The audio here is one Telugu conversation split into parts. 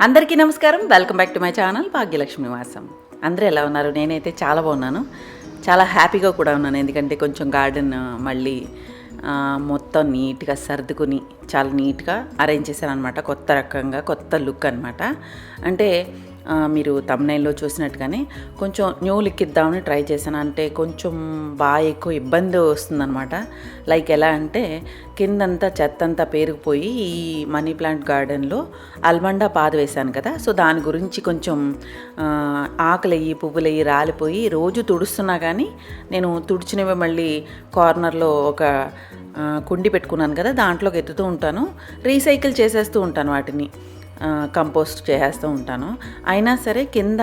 అందరికీ నమస్కారం. Welcome back to my channel Bhagyalakshmi నివాసం. అందరూ ఎలా ఉన్నారు? నేనైతే చాలా బాగున్నాను, చాలా హ్యాపీగా కూడా ఉన్నాను. ఎందుకంటే కొంచెం గార్డెన్ మళ్ళీ మొత్తం నీట్గా సర్దుకుని చాలా నీట్గా అరేంజ్ చేశాను అనమాట. కొత్త రకంగా కొత్త లుక్ అనమాట. అంటే మీరు తమ్నైల్లో చూసినట్టుగానే కొంచెం న్యూ లుక్ ఇద్దామని ట్రై చేశాను. అంటే కొంచెం బాగా ఎక్కువ ఇబ్బంది వస్తుందన్నమాట. లైక్ ఎలా అంటే కిందంతా చెత్త అంతా పేరుకుపోయి ఈ మనీ ప్లాంట్ గార్డెన్లో అల్మండా పాదు వేశాను కదా, సో దాని గురించి కొంచెం ఆకులయ్యి పువ్వులయ్యి రాలిపోయి రోజు తుడుస్తున్నా కానీ నేను తుడిచినవి మళ్ళీ కార్నర్లో ఒక కుండి పెట్టుకున్నాను కదా, దాంట్లోకి ఎత్తుతూ ఉంటాను, రీసైకిల్ చేసేస్తూ ఉంటాను, వాటిని కంపోస్ట్ చేసేస్తూ ఉంటాను. అయినా సరే కింద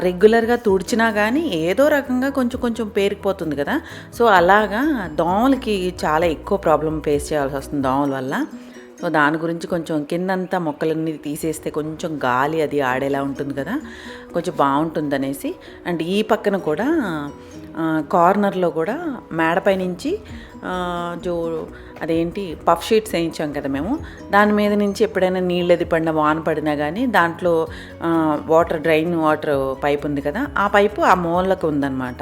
రెగ్యులర్గా తుడిచినా కానీ ఏదో రకంగా కొంచెం కొంచెం పేరుకుపోతుంది కదా. సో అలాగా దోమలకి చాలా ఎక్కువ ప్రాబ్లం ఫేస్ చేయాల్సి వస్తుంది దోమల వల్ల. సో దాని గురించి కొంచెం కిందంతా మొక్కలన్నీ తీసేస్తే కొంచెం గాలి అది ఆడేలా ఉంటుంది కదా, కొంచెం బాగుంటుంది అనేసి. అండ్ ఈ పక్కన కూడా కార్నర్లో కూడా మేడపై నుంచి అదేంటి పఫ్ షీట్స్ వేయించాం కదా మేము, దాని మీద నుంచి ఎప్పుడైనా నీళ్ళది పడిన వాన పడినా కానీ దాంట్లో డ్రైన్ వాటర్ పైప్ ఉంది కదా, ఆ పైపు ఆ మూలకు ఉందన్నమాట.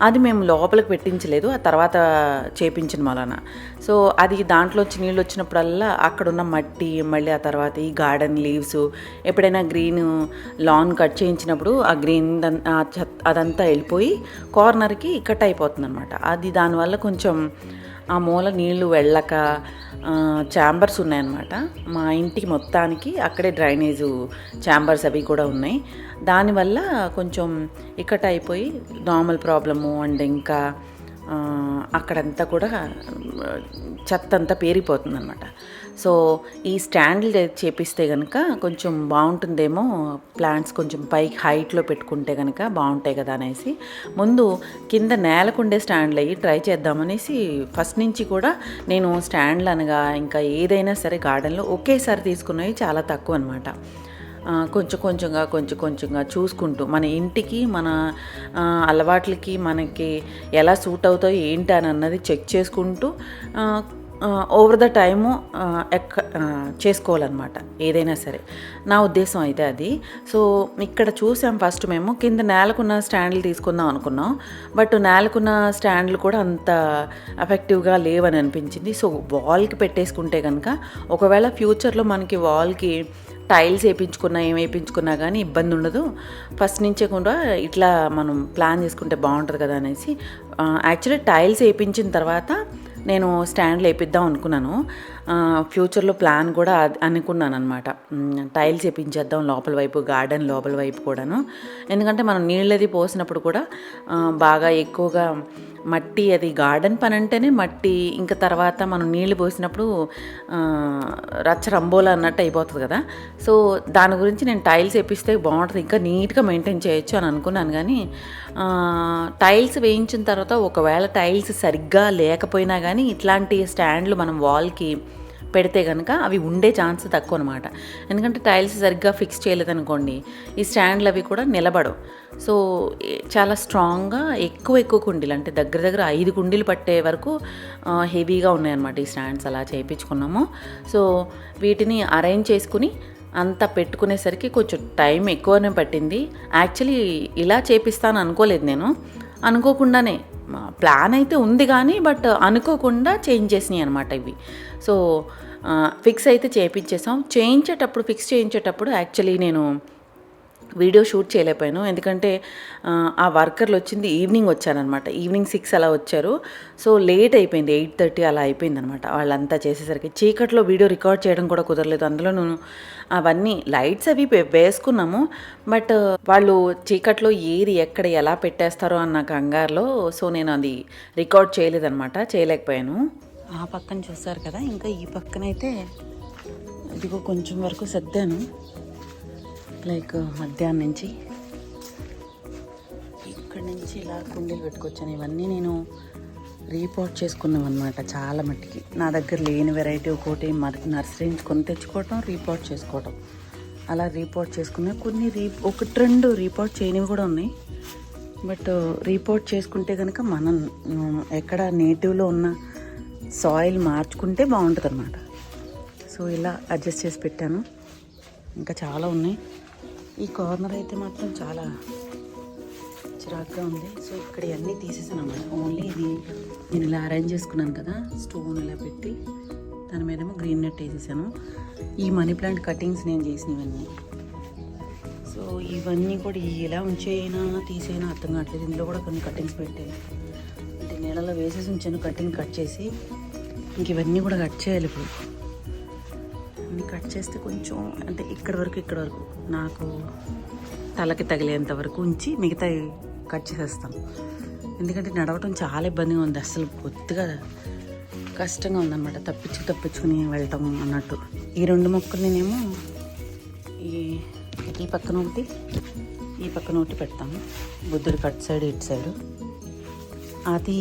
అది మేము లోపలికి పెట్టించలేదు, ఆ తర్వాత చేపించిన వలన. సో అది దాంట్లోంచి నీళ్ళు వచ్చినప్పుడల్లా అక్కడున్న మట్టి, మళ్ళీ ఆ తర్వాత ఈ గార్డెన్ లీవ్స్, ఎప్పుడైనా గ్రీన్ లాన్ కట్ చేయించినప్పుడు ఆ గ్రీన్ అదంతా వెళ్ళిపోయి కార్నర్కి కట్ అయిపోతుంది అనమాట. అది దానివల్ల కొంచెం ఆ మూల నీళ్లు వెళ్ళక ఛాంబర్స్ ఉన్నాయన్నమాట మా ఇంటికి మొత్తానికి. అక్కడే డ్రైనేజు ఛాంబర్స్ అవి కూడా ఉన్నాయి. దానివల్ల కొంచెం ఇక్కట అయిపోయి దోమల ప్రాబ్లము అండ్ ఇంకా అక్కడంతా కూడా చెత్త అంతా పేరిపోతుంది అనమాట. సో ఈ స్టాండ్లు చేపిస్తే కనుక కొంచెం బాగుంటుందేమో, ప్లాంట్స్ కొంచెం పైకి హైట్లో పెట్టుకుంటే కనుక బాగుంటాయి కదా అనేసి ముందు కింద నేలకుండే స్టాండ్లు అయ్యి ట్రై చేద్దామనేసి ఫస్ట్ నుంచి కూడా నేను స్టాండ్లు అనగా ఇంకా ఏదైనా సరే గార్డెన్లో ఒకేసారి తీసుకున్నవి చాలా తక్కువ అనమాట. కొంచెం కొంచెంగా చూసుకుంటూ మన ఇంటికి మన అలవాట్లకి మనకి ఎలా సూట్ అవుతాయో ఏంటి అని అన్నది చెక్ చేసుకుంటూ ఓవర్ ద టైము చేసుకోవాలన్నమాట ఏదైనా సరే. నా ఉద్దేశం అయితే అది. సో ఇక్కడ చూసాం ఫస్ట్ మేము కింద నేలకున్న స్టాండ్లు తీసుకుందాం అనుకున్నాం, బట్ నేలకున్న స్టాండ్లు కూడా అంత ఎఫెక్టివ్గా లేవని అనిపించింది. సో వాల్కి పెట్టేసుకుంటే కనుక ఒకవేళ ఫ్యూచర్లో మనకి వాల్కి టైల్స్ వేయించుకున్నా ఏం వేయించుకున్నా కానీ ఇబ్బంది ఉండదు. ఫస్ట్ నుంచే కూడా ఇట్లా మనం ప్లాన్ చేసుకుంటే బాగుంటుంది కదా అనేసి యాక్చువల్లీ టైల్స్ వేయించిన తర్వాత నేను స్టాండ్లు వేపిద్దాం అనుకున్నాను. ఫ్యూచర్లో ప్లాన్ కూడా అనుకున్నాను అనమాట, టైల్స్ వేయించేద్దాం లోపల వైపు, గార్డెన్ లోపల వైపు కూడాను. ఎందుకంటే మనం నీళ్ళది పోసినప్పుడు కూడా బాగా ఎక్కువగా మట్టి, అది గార్డెన్ పని అంటేనే మట్టి, ఇంకా తర్వాత మనం నీళ్లు పోసినప్పుడు రచ్చరంబోలా అన్నట్టు అయిపోతుంది కదా. సో దాని గురించి నేను టైల్స్ వేపిస్తే బాగుంటుంది, ఇంకా నీట్గా మెయింటైన్ చేయొచ్చు అని అనుకున్నాను. కానీ టైల్స్ వేయించిన తర్వాత ఒకవేళ టైల్స్ సరిగ్గా లేకపోయినా కానీ ఇట్లాంటి స్టాండ్లు మనం వాల్కి పెడితే కనుక అవి ఉండే ఛాన్స్ తక్కువ అనమాట. ఎందుకంటే టైల్స్ సరిగ్గా ఫిక్స్ చేయలేదనుకోండి ఈ స్టాండ్లు అవి కూడా నిలబడవు. సో చాలా స్ట్రాంగ్గా ఎక్కువ కుండీలు, అంటే దగ్గర 5 కుండీలు పట్టే వరకు హెవీగా ఉన్నాయన్నమాట ఈ స్టాండ్స్. అలా చేయించుకున్నాము. సో వీటిని అరేంజ్ చేసుకుని అంతా పెట్టుకునేసరికి కొంచెం టైం ఎక్కువనే పట్టింది. యాక్చువల్లీ ఇలా చేపిస్తాను అనుకోలేదు నేను, అనుకోకుండానే ప్లాన్ అయితే ఉంది కానీ బట్ అనుకోకుండా చేంజ్ చేసినాయి అనమాట ఇవి. సో ఫిక్స్ అయితే చేయించేసాం. ఫిక్స్ చేయించేటప్పుడు యాక్చువల్లీ నేను వీడియో షూట్ చేయలేకపోయాను, ఎందుకంటే ఆ వర్కర్లు వచ్చింది ఈవినింగ్ వచ్చారనమాట. ఈవినింగ్ 6 అలా వచ్చారు. సో లేట్ అయిపోయింది, 8:30 అలా అయిపోయింది అనమాట. వాళ్ళంతా చేసేసరికి చీకట్లో వీడియో రికార్డ్ చేయడం కూడా కుదరలేదు. అందులో నేను అవన్నీ లైట్స్ అవి వేసుకున్నాము, బట్ వాళ్ళు చీకట్లో ఏది ఎక్కడ ఎలా పెట్టేస్తారో అన్న కంగారులో సో నేను అది రికార్డ్ చేయలేకపోయాను. ఆ పక్కన చూసారు కదా, ఇంకా ఈ పక్కనైతే ఇదిగో కొంచెం వరకు సర్దాను. లైక్ మధ్యాహ్నం నుంచి ఇక్కడి నుంచి ఇలా కుండీలు పెట్టుకొచ్చాను. ఇవన్నీ నేను రీపోర్ట్ చేసుకున్నాం అనమాట. చాలా మట్టికి నా దగ్గర లేని వెరైటీ ఒకటి నర్సరీ నుంచి కొని తెచ్చుకోవటం, రీపోర్ట్ చేసుకోవటం, అలా రీపోర్ట్ చేసుకున్నా. కొన్ని 1-2 రీపోర్ట్ చేయనివి కూడా ఉన్నాయి. బట్ రీపోర్ట్ చేసుకుంటే కనుక మనం ఎక్కడ నేటివ్లో ఉన్న సాయిల్ మార్చుకుంటే బాగుంటుంది అనమాట. సో ఇలా అడ్జస్ట్ చేసి పెట్టాను. ఇంకా చాలా ఉన్నాయి. ఈ కార్నర్ అయితే మాత్రం చాలా చిరాగ్గా ఉంది. సో ఇక్కడ ఇవన్నీ తీసేసాను అన్నమాట. ఓన్లీ ఇది నేను ఇలా అరేంజ్ చేసుకున్నాను కదా, స్టోన్ ఇలా పెట్టి దాని మీదేమో గ్రీన్ నెట్ వేసేసాను. ఈ మనీ ప్లాంట్ కటింగ్స్ నేను చేసినవన్నీ. సో ఇవన్నీ కూడా ఇలా ఉంచేయినా తీసేయినా అర్థం కావట్లేదు. ఇందులో కూడా కొన్ని కటింగ్స్ పెట్టాను, అంటే నీళ్ళలో వేసేసి ఉంచాను కటింగ్ కట్ చేసి. ఇంక ఇవన్నీ కూడా కట్ చేయాలి ఇప్పుడు. అన్నీ కట్ చేస్తే కొంచెం అంటే ఇక్కడ వరకు నాకు తలకి తగిలేంత వరకు ఉంచి మిగతా కట్ చేసేస్తాను. ఎందుకంటే నడవటం చాలా ఇబ్బందిగా ఉంది, అసలు బొత్తిగా కష్టంగా ఉందన్నమాట. తప్పించుకుని వెళ్ళటం అన్నట్టు. ఈ 2 మొక్కలు నేనేమో ఈ పక్కన ఒకటి పెడతాను. బుద్ధుడు కట్ సైడ్ ఇటు సైడు. అది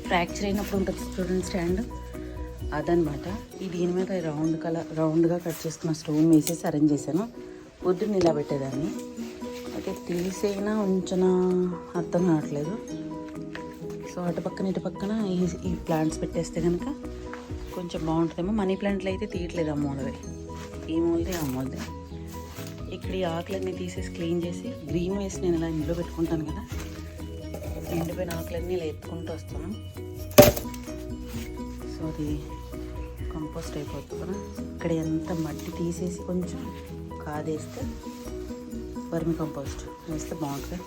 ఫ్రాక్చర్ అయినప్పుడు ఉంటుంది చూడండి స్టాండ్, అదనమాట. ఈ దీని మీద రౌండ్గా కట్ చేసుకున్న స్టోన్ వేసేసి అరేంజ్ చేశాను. బుద్ధుడిని ఇలా పెట్టేదాన్ని, అయితే తీసైనా ఉంచనా అర్థం కావట్లేదు. సో అటు పక్కన ఈ ప్లాంట్స్ పెట్టేస్తే కనుక కొంచెం బాగుంటుందేమో. మనీ ప్లాంట్లు అయితే తీయట్లేదు, అమ్మోళ్ళవి. ఈ మూలది ఆ మూలది. ఇక్కడ ఈ ఆకులన్నీ తీసేసి క్లీన్ చేసి గ్రీన్ వేసి నేను ఇలా ఇంట్లో పెట్టుకుంటాను కదా, ఎండిపోయిన ఆకులన్నీ ఇలా ఎత్తుకుంటూ వస్తాను. సో అది కంపోస్ట్ అయిపోతుంది కదా. ఇక్కడ ఎంత మట్టి తీసేసి కొంచెం కాదేస్తే వర్మి కంపోస్ట్ వేస్తే బాగుంటుంది.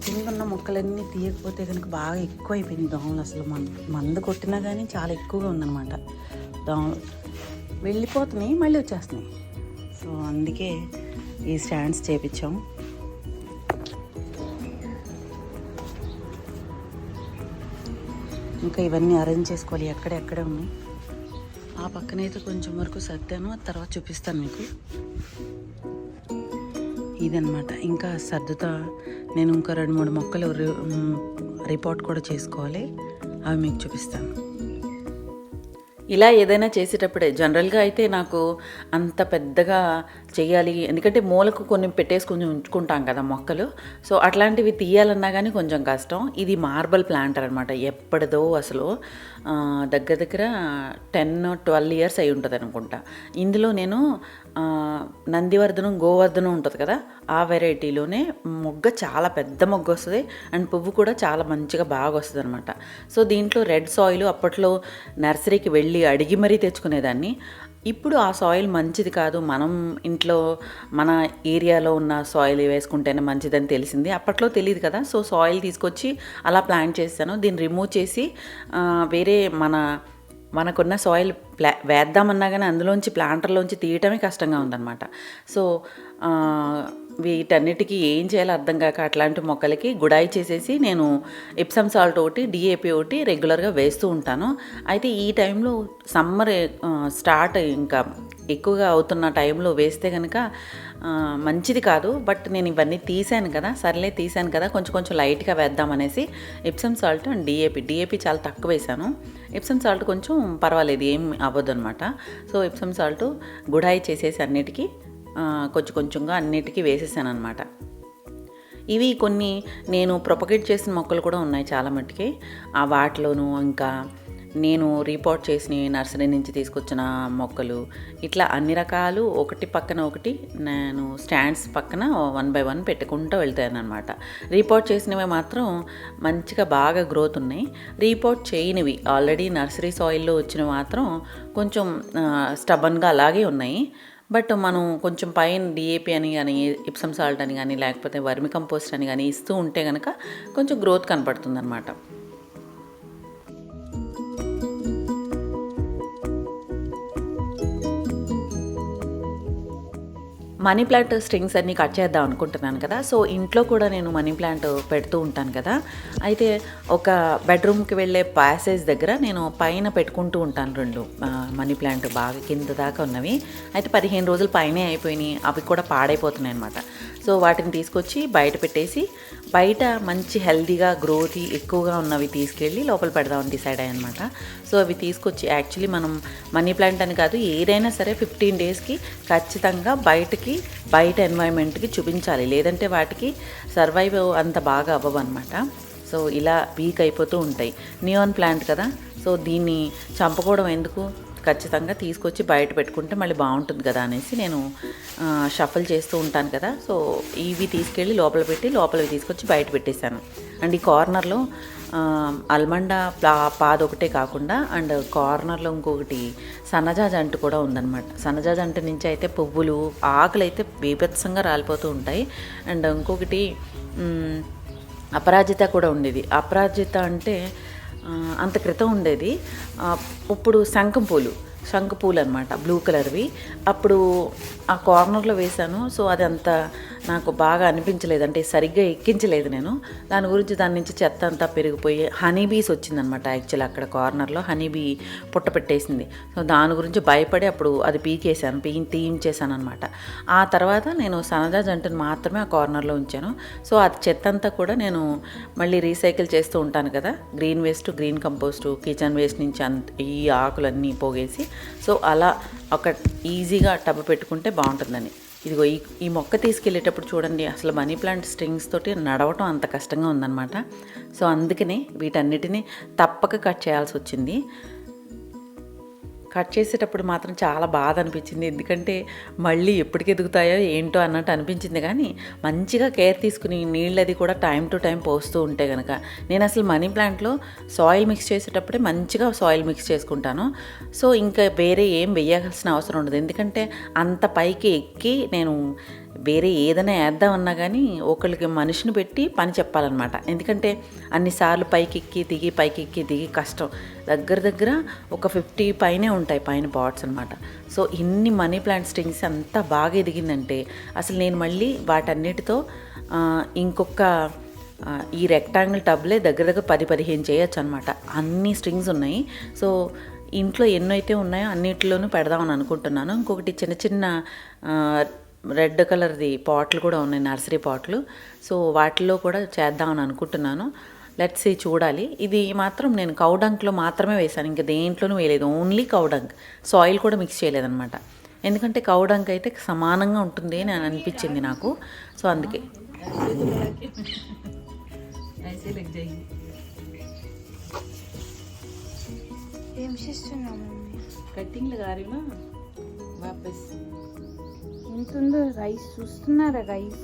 కింద మొక్కలన్నీ తీయకపోతే కనుక బాగా ఎక్కువ అయిపోయింది దోమలు. అసలు మందు కొట్టినా కానీ చాలా ఎక్కువగా ఉందన్నమాట. దోమలు వెళ్ళిపోతున్నాయి, మళ్ళీ వచ్చేస్తున్నాయి. సో అందుకే ఈ స్టాండ్స్ చేపించాము. ఇంకా ఇవన్నీ అరేంజ్ చేసుకోవాలి, ఎక్కడే ఉన్నాయి. ఆ పక్కనైతే కొంచెం వరకు సర్దాను, తర్వాత చూపిస్తాను మీకు. ఇదనమాట. ఇంకా సర్దుతా నేను ఇంకా 2-3 మొక్కలు రిపోర్ట్ కూడా చేసుకోవాలి, అవి మీకు చూపిస్తాను. ఇలా ఏదైనా చేసేటప్పుడే జనరల్గా అయితే నాకు అంత పెద్దగా చేయాలి, ఎందుకంటే మూలకు కొన్ని పెట్టేసి కొంచెం ఉంచుకుంటాం కదా మొక్కలు. సో అట్లాంటివి తీయాలన్నా కానీ కొంచెం కష్టం. ఇది మార్బల్ ప్లాంటర్ అనమాట, ఎప్పటిదో అసలు దగ్గర 10-12 ఇయర్స్ అయి ఉంటుంది అనుకుంటా. ఇందులో నేను నందివర్ధనం గోవర్ధనం ఉంటుంది కదా, ఆ వెరైటీలోనే మొగ్గ చాలా పెద్ద మొగ్గ వస్తుంది, అండ్ పువ్వు కూడా చాలా మంచిగా బాగా వస్తుంది అనమాట. సో దీంట్లో రెడ్ సాయిల్ అప్పట్లో నర్సరీకి వెళ్ళి అడిగి మరీ తెచ్చుకునేదాన్ని. ఇప్పుడు ఆ సాయిల్ మంచిది కాదు, మనం ఇంట్లో మన ఏరియాలో ఉన్న సాయిల్ వేసుకుంటేనే మంచిదని తెలిసింది. అప్పట్లో తెలియదు కదా. సో సాయిల్ తీసుకొచ్చి అలా ప్లాంట్ చేశాను. దీన్ని రిమూవ్ చేసి వేరే మనకున్న సాయిల్ వేద్దామన్నా కానీ అందులోంచి ప్లాంటర్లోంచి తీయటమే కష్టంగా ఉందన్నమాట. సో వీటన్నిటికీ ఏం చేయాలో అర్థం కాక అట్లాంటి మొక్కలకి గుడాయి చేసేసి నేను ఎప్సమ్ సాల్ట్ ఒకటి, డిఏపి ఒకటి రెగ్యులర్గా వేస్తూ ఉంటాను. అయితే ఈ టైంలో సమ్మర్ స్టార్ట్ ఇంకా ఎక్కువగా అవుతున్న టైంలో వేస్తే కనుక మంచిది కాదు. బట్ నేను ఇవన్నీ తీసాను కదా, కొంచెం లైట్గా వేద్దామనేసి ఎప్సమ్ సాల్ట్ అండ్ డిఏపి చాలా తక్కువ వేసాను. ఎప్సమ్ సాల్ట్ కొంచెం పర్వాలేదు, ఏం అవ్వదు అనమాట. సో ఎప్సమ్ సాల్ట్ గుడాయి చేసేసి అన్నిటికీ కొంచెంగా అన్నిటికీ వేసేసాను అనమాట. ఇవి కొన్ని నేను ప్రొపగేట్ చేసిన మొక్కలు కూడా ఉన్నాయి చాలా మట్టుకి. ఆ వాటిలోనూ ఇంకా నేను రీపోర్ట్ చేసిన నర్సరీ నుంచి తీసుకొచ్చిన మొక్కలు, ఇట్లా అన్ని రకాలు ఒకటి పక్కన ఒకటి నేను స్టాండ్స్ పక్కన 1 by 1 పెట్టుకుంటూ వెళ్తాను అనమాట. రీపోర్ట్ చేసినవి మాత్రం మంచిగా బాగా గ్రోత్ ఉన్నాయి. రీపోర్ట్ చేయనివి ఆల్రెడీ నర్సరీ సాయిల్లో వచ్చినవి మాత్రం కొంచెం స్టబన్గా అలాగే ఉన్నాయి. బట్ మనం కొంచెం పైన డిఏపి అని కానీ, ఇప్సమ్ సాల్ట్ అని కానీ, లేకపోతే వర్మి కంపోస్ట్ అని కానీ ఇస్తూ ఉంటే కనుక కొంచెం గ్రోత్ కనపడుతుంది అనమాట. మనీ ప్లాంట్ స్ట్రింగ్స్ అన్నీ కట్ చేద్దాం అనుకుంటున్నాను కదా. సో ఇంట్లో కూడా నేను మనీ ప్లాంట్ పెడుతూ ఉంటాను కదా. అయితే ఒక బెడ్రూమ్కి వెళ్ళే ప్యాసేజ్ దగ్గర నేను పైన పెట్టుకుంటూ ఉంటాను 2 మనీ ప్లాంట్ బాగా కింద దాకా ఉన్నవి. అయితే 15 రోజులు పైనే అయిపోయినాయి, అవి కూడా పాడైపోతున్నాయి అనమాట. సో వాటిని తీసుకొచ్చి బయట పెట్టేసి, బయట మంచి హెల్తీగా గ్రోత్ ఎక్కువగా ఉన్నవి తీసుకెళ్ళి లోపల పెడదామని డిసైడ్ అయ్యనమాట. సో అవి తీసుకొచ్చి యాక్చువల్లీ మనం మనీ ప్లాంట్ అని కాదు, ఏదైనా సరే 15 డేస్కి ఖచ్చితంగా బయట ఎన్వైరన్మెంట్కి చూపించాలి, లేదంటే వాటికి సర్వైవ్ అంత బాగా అవ్వవు అనమాట. సో ఇలా వీక్ అయిపోతూ ఉంటాయి. నియాన్ ప్లాంట్ కదా, సో దీన్ని చంపుకోవడం ఎందుకు, ఖచ్చితంగా తీసుకొచ్చి బయట పెట్టుకుంటే మళ్ళీ బాగుంటుంది కదా అనేసి నేను షఫల్ చేస్తూ ఉంటాను కదా. సో ఇవి తీసుకెళ్ళి లోపల పెట్టి లోపలివి తీసుకొచ్చి బయట పెట్టేశాను. అండ్ ఈ కార్నర్లో అల్మండా పాద ఒకటే కాకుండా అండ్ కార్నర్లో ఇంకొకటి సన్నజాజ అంటు కూడా ఉందన్నమాట. సన్నజాజ అంటు నుంచి అయితే పువ్వులు ఆకులు అయితే బీభత్సంగా రాలిపోతూ ఉంటాయి. అండ్ ఇంకొకటి అపరాజిత కూడా ఉండేది. అపరాజిత అంటే అంత క్రితం ఉండేది. ఇప్పుడు శంఖం పూలు అనమాట, బ్లూ కలర్వి. అప్పుడు ఆ కార్నర్లో వేశాను. సో అది అంత నాకు బాగా అనిపించలేదు, అంటే సరిగ్గా ఎక్కించలేదు నేను. దాని గురించి దాని నుంచి చెత్త అంతా పెరిగిపోయి హనీబీస్ వచ్చిందనమాట. యాక్చువల్లీ అక్కడ కార్నర్లో హనీబీ పుట్ట పెట్టేసింది. సో దాని గురించి భయపడి అప్పుడు అది తీయించేసాను అనమాట. ఆ తర్వాత నేను సన్నజాజి అంటుని మాత్రమే ఆ కార్నర్లో ఉంచాను. సో అది చెత్త అంతా కూడా నేను మళ్ళీ రీసైకిల్ చేస్తూ ఉంటాను కదా, green waste, green compost, kitchen waste నుంచి ఈ ఆకులన్నీ పోగేసి. సో అలా ఒక ఈజీగా టబ్ పెట్టుకుంటే బాగుంటుందని. ఇదిగో ఈ మొక్క తీసుకెళ్ళేటప్పుడు చూడండి, అసలు మనీ ప్లాంట్ స్ట్రింగ్స్ తోటి నడవటం అంత కష్టంగా ఉందన్నమాట. సో అందుకనే వీటన్నిటిని తప్పక కట్ చేయాల్సి వచ్చింది. కట్ చేసేటప్పుడు మాత్రం చాలా బాధ అనిపించింది, ఎందుకంటే మళ్ళీ ఎప్పటికి ఎదుగుతాయో ఏంటో అన్నట్టు అనిపించింది. కానీ మంచిగా కేర్ తీసుకుని నీళ్ళు అది కూడా టైం టు టైం పోస్తూ ఉంటే కనుక, నేను అసలు మనీ ప్లాంట్లో సాయిల్ మిక్స్ చేసేటప్పుడే మంచిగా సాయిల్ మిక్స్ చేసుకుంటాను. సో ఇంకా వేరే ఏం వేయాల్సిన అవసరం ఉండదు, ఎందుకంటే అంత పైకి ఎక్కి నేను వేరే ఏదైనా వేద్దామన్నా కానీ ఒకళ్ళకి మనిషిని పెట్టి పని చెప్పాలన్నమాట. ఎందుకంటే అన్నిసార్లు పైకి ఎక్కి దిగి కష్టం. దగ్గర ఒక 50 పైనే ఉంటాయి పైన పాట్స్ అనమాట. సో ఇన్ని మనీ ప్లాంట్ స్ట్రింగ్స్ అంతా బాగా ఎదిగిందంటే అసలు నేను మళ్ళీ వాటన్నిటితో ఇంకొక ఈ రెక్టాంగిల్ టబ్లే దగ్గర 10-15 చేయొచ్చు అనమాట. అన్ని స్ట్రింగ్స్ ఉన్నాయి. సో ఇంట్లో ఎన్నైతే ఉన్నాయో అన్నిటిలోనూ పెడదామని అనుకుంటున్నాను. ఇంకొకటి చిన్న రెడ్ కలర్ది పాట్లు కూడా ఉన్నాయి, నర్సరీ పాట్లు. సో వాటిల్లో కూడా చేద్దామని అనుకుంటున్నాను. లెట్స్ సీ, చూడాలి. ఇది మాత్రం నేను కౌడంక్లో మాత్రమే వేశాను, ఇంకా దేంట్లోనూ వేయలేదు. ఓన్లీ కౌడంక్, సాయిల్ కూడా మిక్స్ చేయలేదన్నమాట. ఎందుకంటే కౌడంక్ అయితే సమానంగా ఉంటుంది అని అనిపించింది నాకు. సో అందుకే కట్టింగ్లు గారిలో వాపస్ ఎంతుందో రైస్ చూస్తున్నారా? రైస్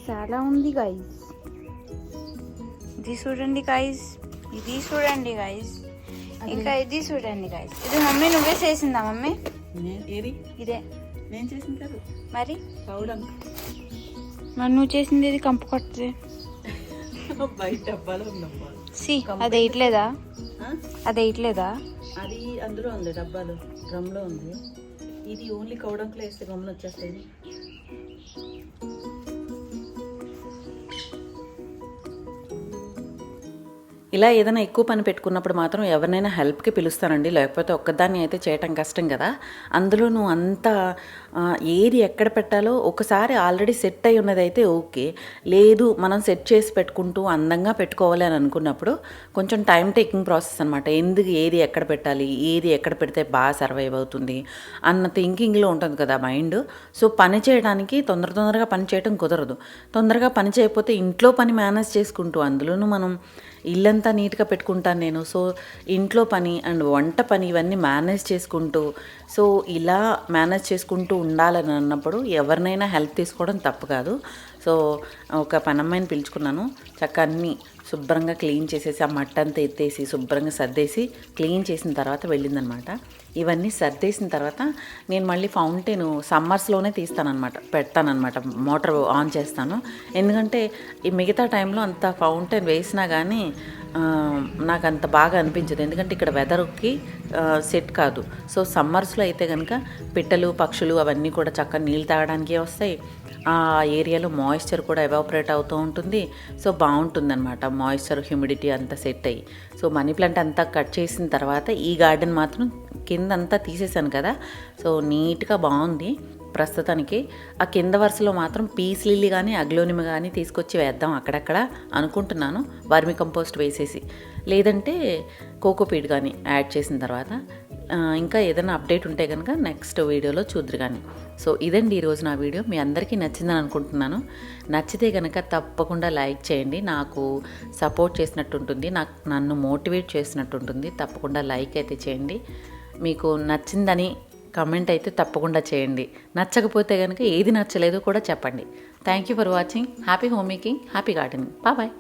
చాలా ఉంది గైస్. ఇది చూడండి గైస్, ఇది చూడండి గైస్, ఇంకా ఇది చూడండి గైస్. ఇది మమ్మీ నువ్వే చేసిందా? మమ్మీ ఇదే నేను చేసింది కాదు మరి, మరి నువ్వు చేసింది ఇది కంపు కొట్టదే. బయట డబ్బాలో ఉందమ్మా. సి అది వేయట్లేదా? అది వేయట్లేదా? అది అందులో ఉంది, డబ్బాలో డ్రమ్లో ఉంది. ఇది ఓన్లీ కౌడంక్లో వేస్తే గమ్మున వచ్చేస్తాయి. ఇలా ఏదైనా ఎక్కువ పని పెట్టుకున్నప్పుడు మాత్రం ఎవరినైనా హెల్ప్కి పిలుస్తానండి, లేకపోతే ఒక్కదాన్ని అయితే చేయటం కష్టం కదా. అందులోనూ అంత ఏది ఎక్కడ పెట్టాలో ఒకసారి ఆల్రెడీ సెట్ అయి ఉన్నదైతే ఓకే, లేదు మనం సెట్ చేసి పెట్టుకుంటూ అందంగా పెట్టుకోవాలి అని అనుకున్నప్పుడు కొంచెం టైం టేకింగ్ ప్రాసెస్ అనమాట. ఎందుకు ఏది ఎక్కడ పెట్టాలి, ఏది ఎక్కడ పెడితే బాగా సర్వైవ్ అవుతుంది అన్న థింకింగ్లో ఉంటుంది కదా మైండ్. సో పని చేయడానికి తొందరగా పని చేయడం కుదరదు. తొందరగా పని చేయకపోతే ఇంట్లో పని మేనేజ్ చేసుకుంటూ, అందులోనూ మనం ఇల్లంతా నీట్గా పెట్టుకుంటాను నేను. సో ఇంట్లో పని అండ్ వంట పని ఇవన్నీ మేనేజ్ చేసుకుంటూ, సో ఇలా మేనేజ్ చేసుకుంటూ ఉండాలని అన్నప్పుడు ఎవరినైనా హెల్ప్ తీసుకోవడం తప్పు కాదు. సో ఒక పనమ్మాయిని పిలుచుకున్నాను, చక్కగా అన్నీ శుభ్రంగా క్లీన్ చేసేసి ఆ మట్టంతా ఎత్తేసి శుభ్రంగా సర్దేసి క్లీన్ చేసిన తర్వాత వెళ్ళిందనమాట. ఇవన్నీ సర్దేసిన తర్వాత నేను మళ్ళీ ఫౌంటైన్ సమ్మర్స్లోనే పెడతానమాట, మోటార్ ఆన్ చేస్తాను. ఎందుకంటే ఈ మిగతా టైంలో అంత ఫౌంటైన్ వేసినా కానీ నాకు అంత బాగా అనిపించదు, ఎందుకంటే ఇక్కడ వెదర్కి సెట్ కాదు. సో సమ్మర్స్లో అయితే కనుక పిట్టలు పక్షులు అవన్నీ కూడా చక్కగా నీళ్ళు తాగడానికే వస్తాయి. ఆ ఏరియాలో మాయిశ్చర్ కూడా ఎవాపరేట్ అవుతూ ఉంటుంది. సో బాగుంటుందన్నమాట, మాయిశ్చర్ హ్యూమిడిటీ అంతా సెట్ అయ్యి. సో మనీ ప్లాంట్ అంతా కట్ చేసిన తర్వాత ఈ గార్డెన్ మాత్రం కింద అంతా తీసేసాను కదా, సో నీట్గా బాగుంది ప్రస్తుతానికి. ఆ కింద వరుసలో మాత్రం పీస్ లిల్లీ కానీ అగ్లోనిమ కానీ తీసుకొచ్చి వేద్దాం అక్కడక్కడ అనుకుంటున్నాను, వర్మి కంపోస్ట్ వేసేసి, లేదంటే కోకోపీట్ కానీ యాడ్ చేసిన తర్వాత. ఇంకా ఏదైనా అప్డేట్ ఉంటే కనుక నెక్స్ట్ వీడియోలో చూద్దరు కానీ. సో ఇదండి ఈరోజు నా వీడియో, మీ అందరికీ నచ్చిందని అనుకుంటున్నాను. నచ్చితే కనుక తప్పకుండా లైక్ చేయండి, నాకు సపోర్ట్ చేసినట్టు ఉంటుంది, నన్ను మోటివేట్ చేసినట్టు ఉంటుంది. తప్పకుండా లైక్ అయితే చేయండి. మీకు నచ్చిందని కమెంట్ అయితే తప్పకుండా చేయండి. నచ్చకపోతే కనుక ఏది నచ్చలేదో కూడా చెప్పండి. Thank you for watching. Happy home making, happy gardening. Bye.